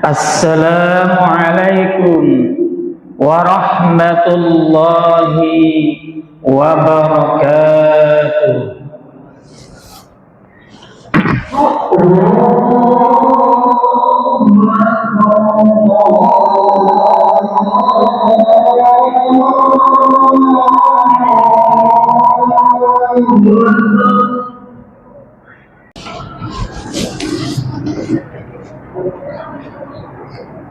Assalamualaikum warahmatullahi wabarakatuh.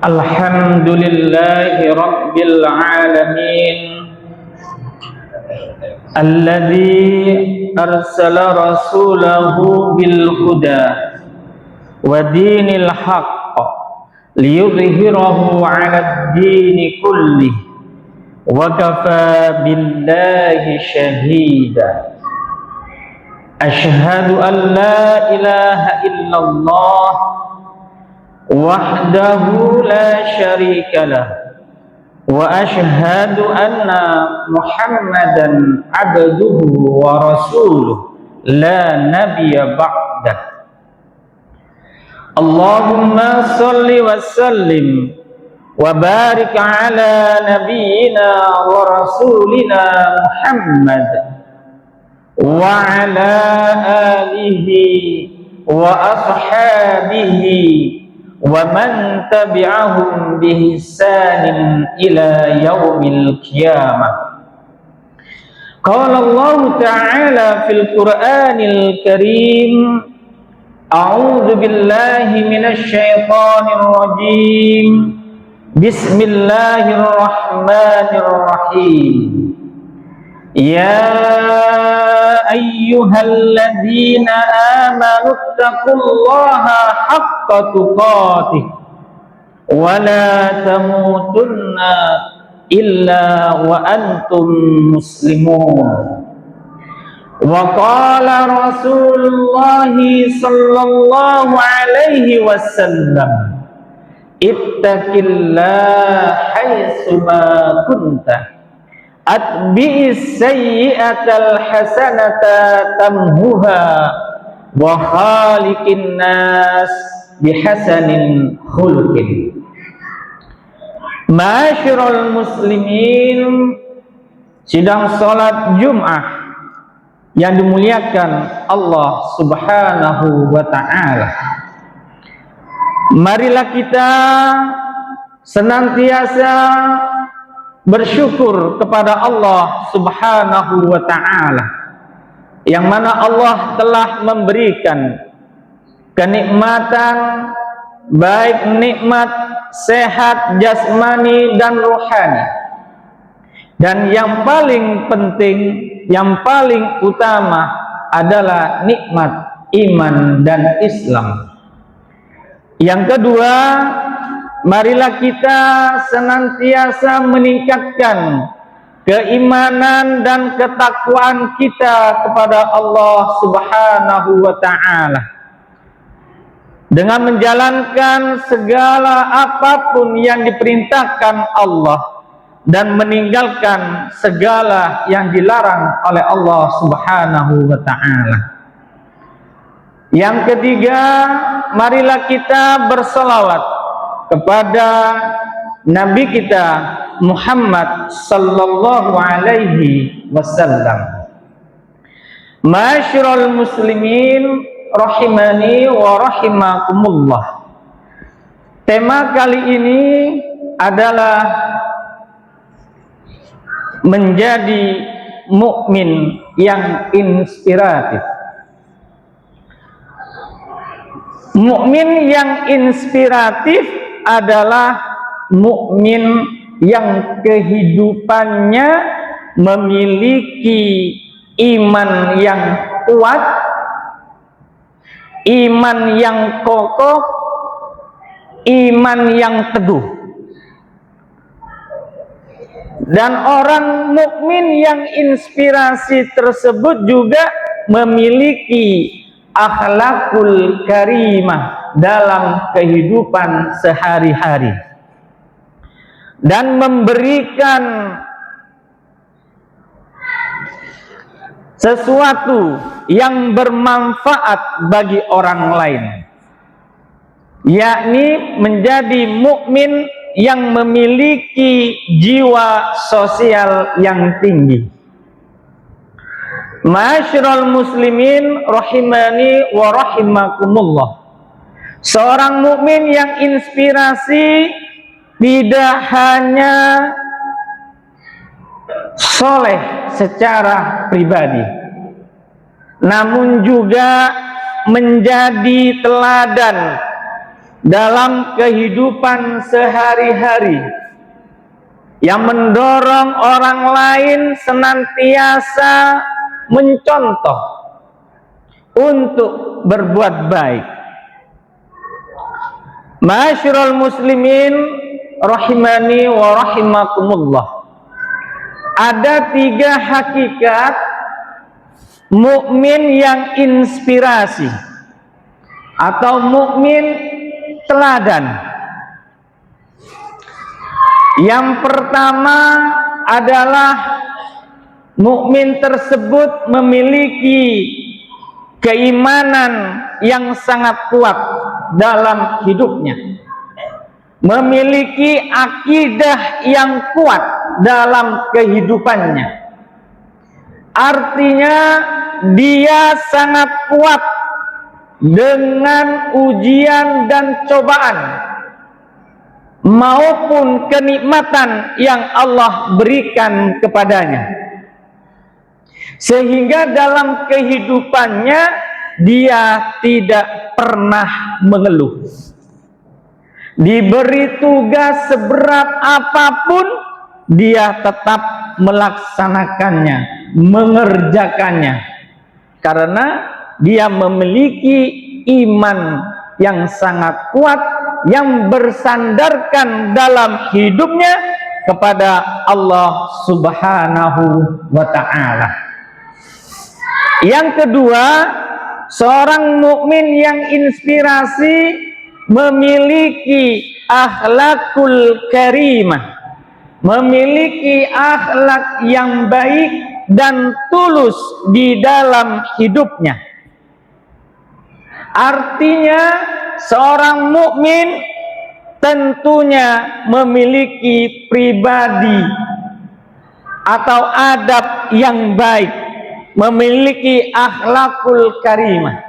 Alhamdulillahi rabbil alamin, alladzi arsala rasulahu bil huda wa dinil haqq liyudhhirahu 'alad dini kullih wa kafa billahi shahida. Asyhadu an la ilaha illallah wahdahu la syarika lah wa asyhadu anna Muhammadan abduhu wa rasuluh la nabiyya ba'dah. Allahumma salli wa sallim wa barik ala nabiyyina wa rasulina Muhammad wa ala alihi wa ashabihi wa man tabi'ahum bi ihsanin ila yaumil qiyamah. Qala Allah ta'ala fil Qur'anil Karim, a'udzu billahi minasy syaithanir rajim. Bismillahirrahmanirrahim. Ya ayyuhalladzina amanu taqullaha haqqa tuqatih wa la tamutunna illa wa antum muslimun. Wa qala Rasulullah sallallahu alaihi wasallam, ittaqillaha haitsu ma kunta atbi'is sayyi'atal hasanata tamhuha wa khaliqin nas bihasanin khuluqin. Ma'asyiral muslimin, sidang salat Jumat yang dimuliakan Allah Subhanahu wa ta'ala, marilah kita senantiasa bersyukur kepada Allah Subhanahu wa ta'ala, yang mana Allah telah memberikan kenikmatan, baik nikmat sehat jasmani dan rohani, dan yang paling penting, yang paling utama adalah nikmat iman dan Islam. Yang kedua, marilah kita senantiasa meningkatkan keimanan dan ketakwaan kita kepada Allah Subhanahu wa ta'ala dengan menjalankan segala apapun yang diperintahkan Allah dan meninggalkan segala yang dilarang oleh Allah Subhanahu wa ta'ala. Yang ketiga, marilah kita berselawat kepada Nabi kita Muhammad sallallahu alaihi wasallam. Ma'asyiral muslimin rahimani wa rahimakumullah. Tema kali ini adalah menjadi mukmin yang inspiratif. Mukmin yang inspiratif adalah mukmin yang kehidupannya memiliki iman yang kuat, iman yang kokoh, iman yang teguh. Dan orang mukmin yang inspirasi tersebut juga memiliki akhlakul karimah dalam kehidupan sehari-hari dan memberikan sesuatu yang bermanfaat bagi orang lain. yakni menjadi mukmin yang memiliki jiwa sosial yang tinggi. Ma'asyiral muslimin rahimani wa rahimakumullah. Seorang mukmin yang inspirasi tidak hanya soleh secara pribadi, namun juga menjadi teladan dalam kehidupan sehari-hari, yang mendorong orang lain senantiasa mencontoh untuk berbuat baik. Ma'asyiral muslimin rahimani wa rahimakumullah. Ada 3 hakikat mukmin yang inspirasi atau mukmin teladan. Yang pertama adalah mukmin tersebut memiliki keimanan yang sangat kuat dalam hidupnya, memiliki akidah yang kuat dalam kehidupannya. Artinya dia sangat kuat dengan ujian dan cobaan maupun kenikmatan yang Allah berikan kepadanya, sehingga dalam kehidupannya dia tidak pernah mengeluh. Diberi tugas seberat apapun, dia tetap melaksanakannya, mengerjakannya, karena dia memiliki iman yang sangat kuat yang bersandarkan dalam hidupnya kepada Allah Subhanahu wa ta'ala. Yang kedua, seorang mukmin yang inspirasi memiliki akhlakul karimah, memiliki akhlak yang baik dan tulus di dalam hidupnya. Artinya seorang mukmin tentunya memiliki pribadi atau adab yang baik, memiliki akhlakul karimah.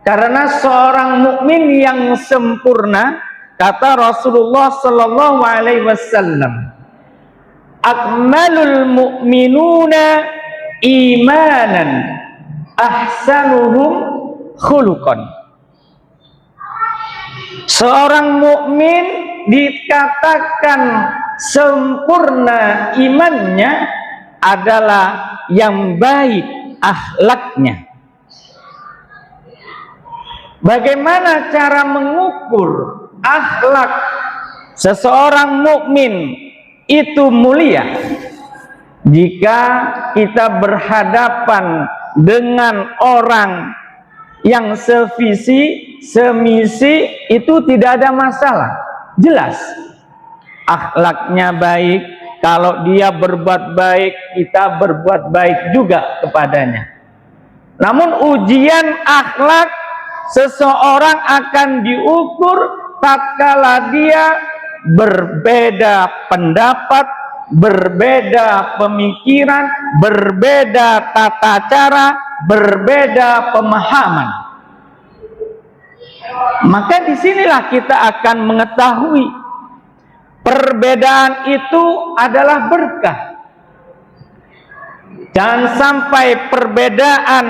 Karena seorang mukmin yang sempurna, kata Rasulullah sallallahu alaihi wasallam, akmalul mu'minuna imanan ahsanuhum khuluqan. Seorang mukmin dikatakan sempurna imannya adalah yang baik akhlaknya. Bagaimana cara mengukur akhlak seseorang mukmin itu mulia? Jika kita berhadapan dengan orang yang sevisi, semisi, itu tidak ada masalah, jelas akhlaknya baik. Kalau dia berbuat baik, kita berbuat baik juga kepadanya. Namun ujian akhlak seseorang akan diukur tatkala dia berbeda pendapat, berbeda pemikiran, berbeda tata cara, berbeda pemahaman. Maka disinilah kita akan mengetahui perbedaan itu adalah berkah. Jangan sampai perbedaan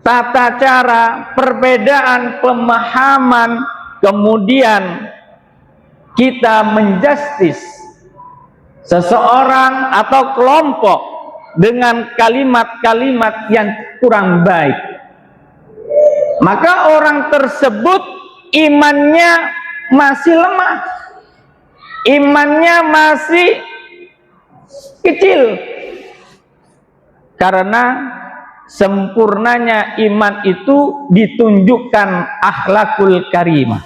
tata cara, perbedaan pemahaman, kemudian kita menjustis seseorang atau kelompok dengan kalimat-kalimat yang kurang baik. Maka orang tersebut imannya masih lemah, imannya masih kecil, karena sempurnanya iman itu ditunjukkan akhlakul karimah.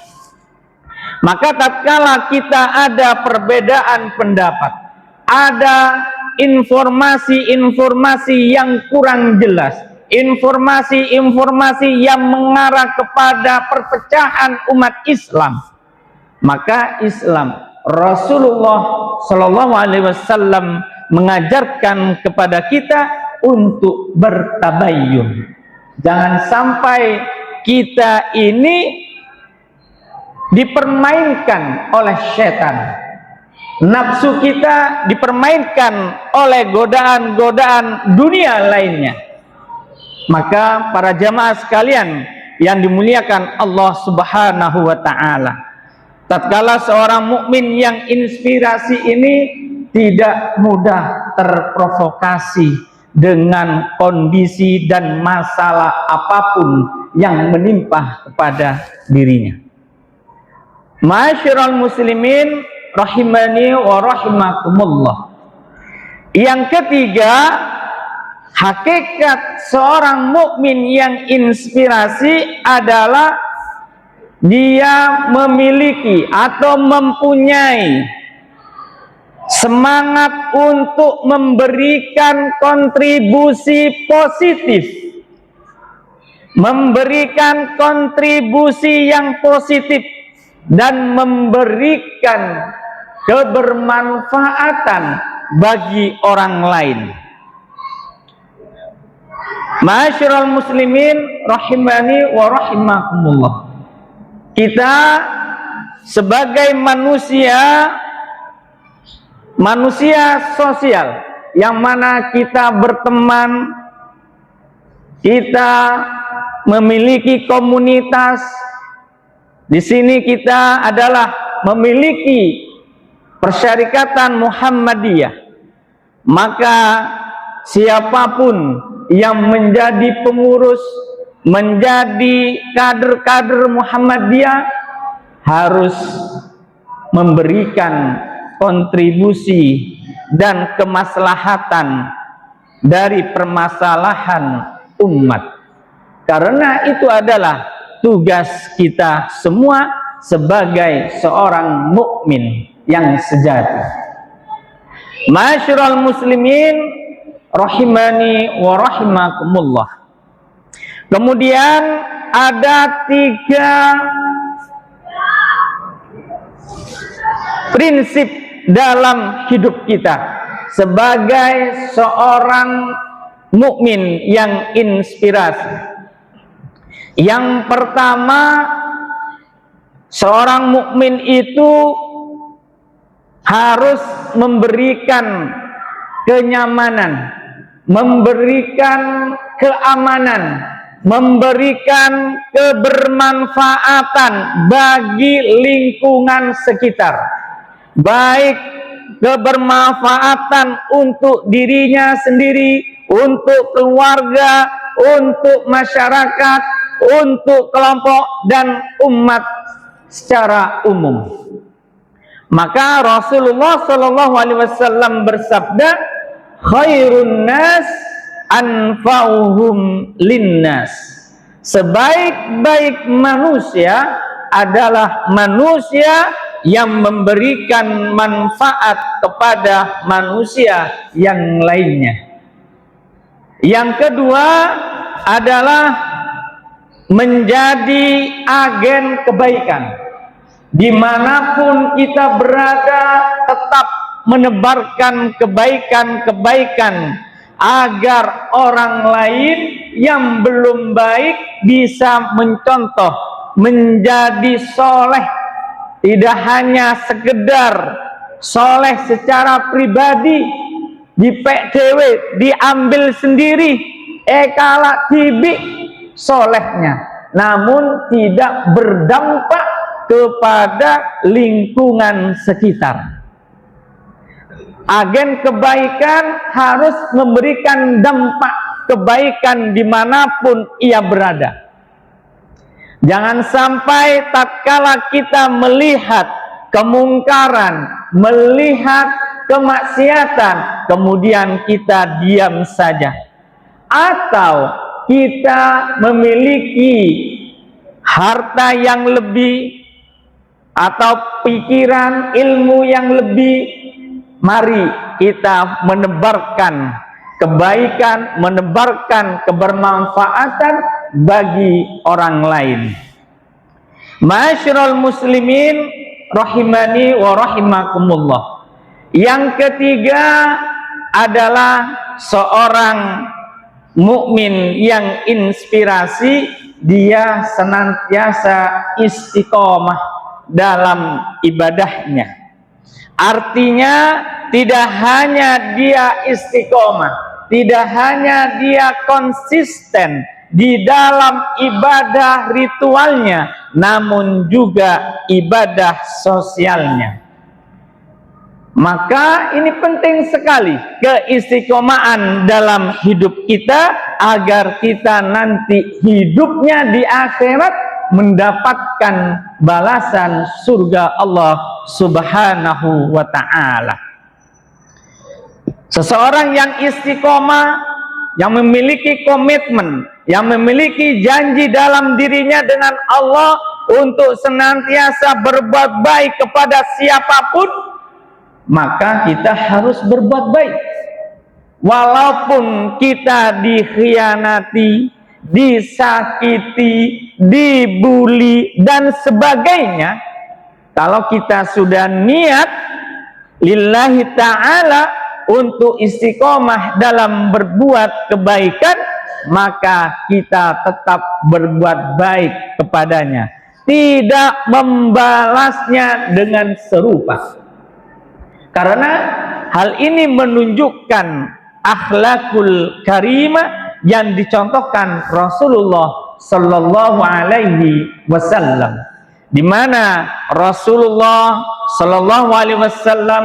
Maka tatkala kita ada perbedaan pendapat, ada informasi-informasi yang kurang jelas, informasi-informasi yang mengarah kepada perpecahan umat Islam. Maka Islam, Rasulullah Shallallahu Alaihi Wasallam mengajarkan kepada kita untuk bertabayyun. Jangan sampai kita ini dipermainkan oleh setan. Nafsu kita dipermainkan oleh godaan-godaan dunia lainnya. Maka para jamaah sekalian yang dimuliakan Allah Subhanahu wa taala, tatkala seorang mukmin yang inspirasi ini tidak mudah terprovokasi dengan kondisi dan masalah apapun yang menimpa kepada dirinya. Ma'asyiral muslimin rahimani wa rahimakumullah. Yang ketiga, hakikat seorang mukmin yang inspirasi adalah dia memiliki atau mempunyai semangat untuk memberikan kontribusi positif, memberikan kontribusi yang positif dan memberikan kebermanfaatan bagi orang lain. Ma'asyiral muslimin rahimani wa rahimakumullah. Kita sebagai manusia sosial, yang mana kita berteman, kita memiliki komunitas. Di sini kita adalah memiliki Persyarikatan Muhammadiyah. Maka siapapun yang menjadi pengurus, menjadi kader-kader Muhammadiyah harus memberikan kontribusi dan kemaslahatan dari permasalahan umat. Karena itu adalah tugas kita semua sebagai seorang mukmin yang sejati. Ma'asyiral muslimin rahimani wa rahimakumullah. Kemudian ada 3 prinsip dalam hidup kita sebagai seorang mukmin yang inspirasi. Yang pertama, seorang mukmin itu harus memberikan kenyamanan, memberikan keamanan, memberikan kebermanfaatan bagi lingkungan sekitar, baik kebermanfaatan untuk dirinya sendiri, untuk keluarga, untuk masyarakat, untuk kelompok dan umat secara umum. Maka Rasulullah Shallallahu Alaihi Wasallam bersabda, khairun nas anfa'uhum linnas. Sebaik-baik manusia adalah manusia yang memberikan manfaat kepada manusia yang lainnya. Yang kedua adalah menjadi agen kebaikan. Dimanapun kita berada, tetap menebarkan kebaikan-kebaikan agar orang lain yang belum baik bisa mencontoh, menjadi soleh. Tidak hanya sekedar soleh secara pribadi, dipek dewe, diambil sendiri, kalak tibik solehnya, namun tidak berdampak kepada lingkungan sekitar. Agen kebaikan harus memberikan dampak kebaikan dimanapun ia berada. Jangan sampai tatkala kita melihat kemungkaran, melihat kemaksiatan, kemudian kita diam saja, atau kita memiliki harta yang lebih atau pikiran ilmu yang lebih, mari kita menebarkan kebaikan, menebarkan kebermanfaatan bagi orang lain. Ma'asyiral muslimin rahimani wa rahimakumullah. Yang ketiga adalah seorang mukmin yang inspirasi, dia senantiasa istiqomah dalam ibadahnya. Artinya tidak hanya dia istiqomah, tidak hanya dia konsisten di dalam ibadah ritualnya, namun juga ibadah sosialnya. Maka ini penting sekali keistiqomahan dalam hidup kita, agar kita nanti hidupnya di akhirat mendapatkan balasan surga Allah Subhanahu wa ta'ala. Seseorang yang istiqomah, yang memiliki komitmen, yang memiliki janji dalam dirinya dengan Allah untuk senantiasa berbuat baik kepada siapapun, maka kita harus berbuat baik. Walaupun kita dikhianati, disakiti, dibuli, dan sebagainya, kalau kita sudah niat lillahi ta'ala untuk istiqomah dalam berbuat kebaikan, maka kita tetap berbuat baik kepadanya, tidak membalasnya dengan serupa. Karena hal ini menunjukkan akhlakul karimah yang dicontohkan Rasulullah Sallallahu Alaihi Wasallam, di mana Rasulullah Sallallahu Alaihi Wasallam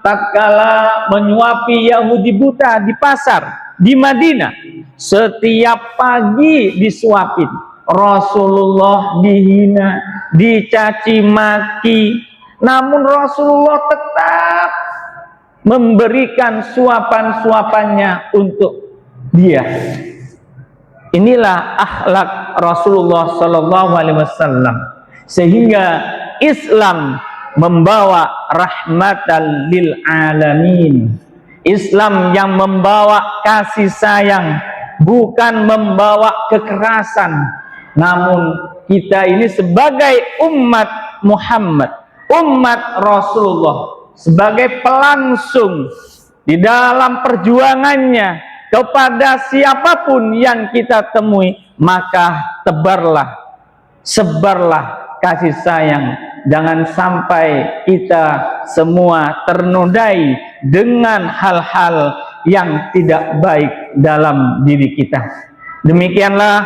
tatkala menyuapi Yahudi buta di pasar di Madinah, setiap pagi disuapin. Rasulullah dihina, dicaci maki, namun Rasulullah tetap memberikan suapan-suapannya untuk dia. Inilah akhlak Rasulullah Sallallahu Alaihi Wasallam, sehingga Islam membawa rahmatan lil alamin. Islam yang membawa kasih sayang, bukan membawa kekerasan. Namun kita ini sebagai umat Muhammad, umat Rasulullah, sebagai pelangsung di dalam perjuangannya kepada siapapun yang kita temui, maka sebarlah kasih sayang. Jangan sampai kita semua ternodai dengan hal-hal yang tidak baik dalam diri kita. Demikianlah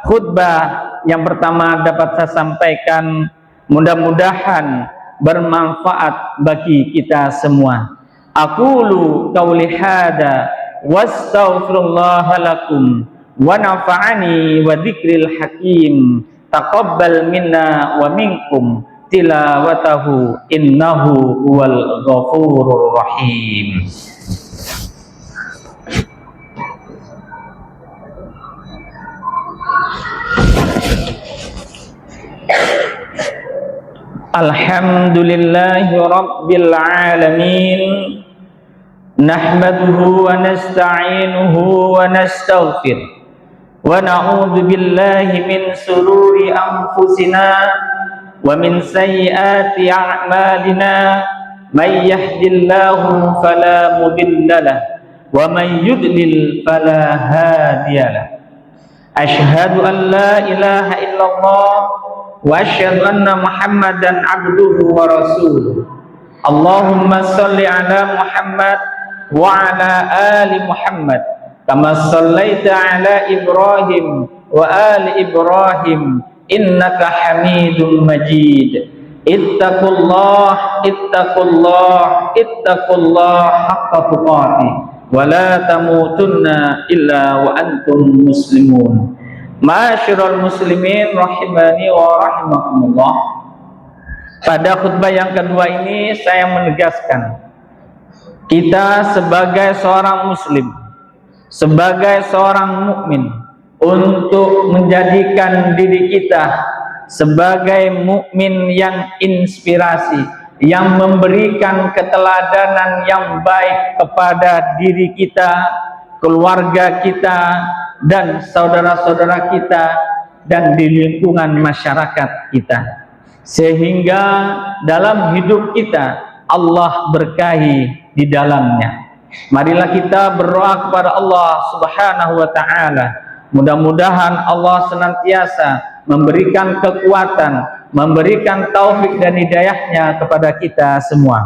khutbah yang pertama dapat saya sampaikan. Mudah-mudahan bermanfaat bagi kita semua. Aqulu qauli hada wastaghfirullah lakum wa nafa'ani wa dzikril hakim. Taqabbal minna wa minkum tilawatahu innahu huwal ghafurur rahim. Alhamdulillahi rabbil alamin, nahmaduhu wa nasta'inuhu wa nastaghfir wa na'udzu billahi min sururi anfusina wa min sayyiati a'malina. May yahdihillahu fala mudhillalah wa may yudlil fala hadiyalah. Asyhadu an la ilaha illallah wa asyhadu anna Muhammadan abduhu wa rasuluh. Allahumma salli ala Muhammad wa ala ali Muhammad kama sallaita ala Ibrahim wa ali Ibrahim innaka Hamidum Majid. Ittaqullah haqqa tuqatih wa la tamutunna illa wa antum muslimun. Ma'asyiral muslimin rahimani wa rahimakumullah. Pada khutbah yang kedua ini saya menegaskan, kita sebagai seorang muslim, sebagai seorang mukmin, untuk menjadikan diri kita sebagai mukmin yang inspirasi, yang memberikan keteladanan yang baik kepada diri kita, keluarga kita, dan saudara-saudara kita, dan di lingkungan masyarakat kita, sehingga dalam hidup kita Allah berkahi di dalamnya. Marilah kita berdoa kepada Allah Subhanahu wa ta'ala, mudah-mudahan Allah senantiasa memberikan kekuatan, memberikan taufik dan hidayahnya kepada kita semua.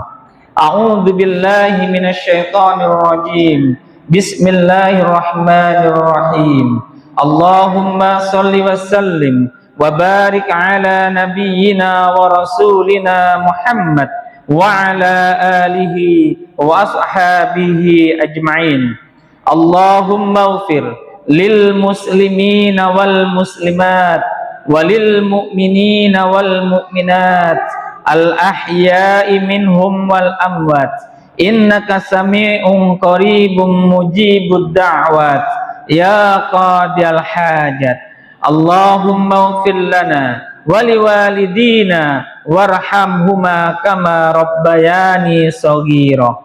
A'udzu billahi minasyaitonir rajim. Bismillahirrahmanirrahim. Allahumma shalli wa sallim wa barik ala nabiyyina wa rasulina Muhammad wa ala alihi wa ashabihi ajma'in. Allahumma ighfir lil muslimina wal muslimat walil mu'minina wal mu'minat al ahya'i minhum wal amwat, innaka sami'un qaribun mujibud da'wat ya qadiyal hajat. Allahumma ighfir lana wali walidina warhamhuma kama rabbayani shaghira.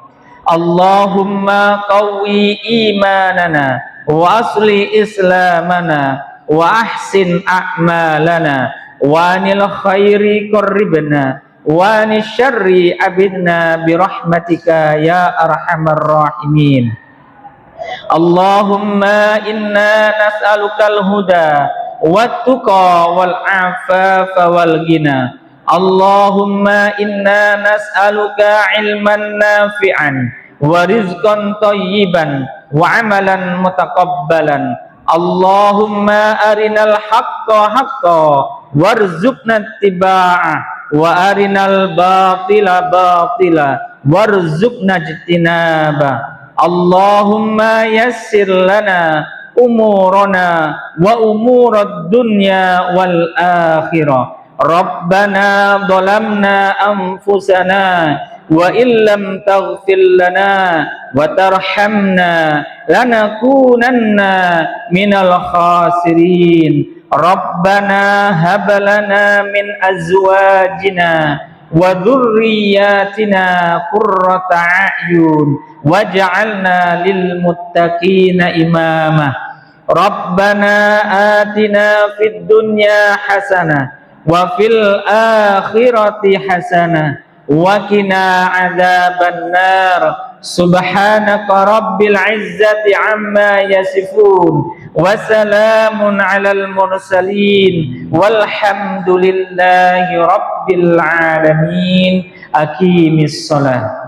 Allahumma qawwi imanana wa asli islamana wa ahsin a'malana wa anil khairi qarribna wa anil syarri abidna birahmatika ya arhamar rahimin. Allahumma inna nas'alukal huda wat tuqa wal afafa wal ghina. Allahumma inna nas'aluka ilman nafi'an wa rizqan thayyiban wa amalan mutaqabbalan. Allahumma arinal haqqa haqqan warzuqna ittiba'ah wa arinal batila batila warzuqna ijtinabah. Allahumma yassir lana umurana wa umurad dunya wal akhirah. Rabbana dhalamna anfusana wa illam taghfir lana wa tarhamna lanakunanna minal khasirin. Rabbana hab lana min azwajina wa dhurriyyatina qurrata a'yun waj'alna lil muttaqina imama. Rabbana atina fid dunya hasanah wa fil akhirati hasanah wa qina adzaban nar. Subhanaka rabbil izzati amma yasifun wa salamun alal mursalin walhamdulillahi rabbil alamin. Aqimis shalah.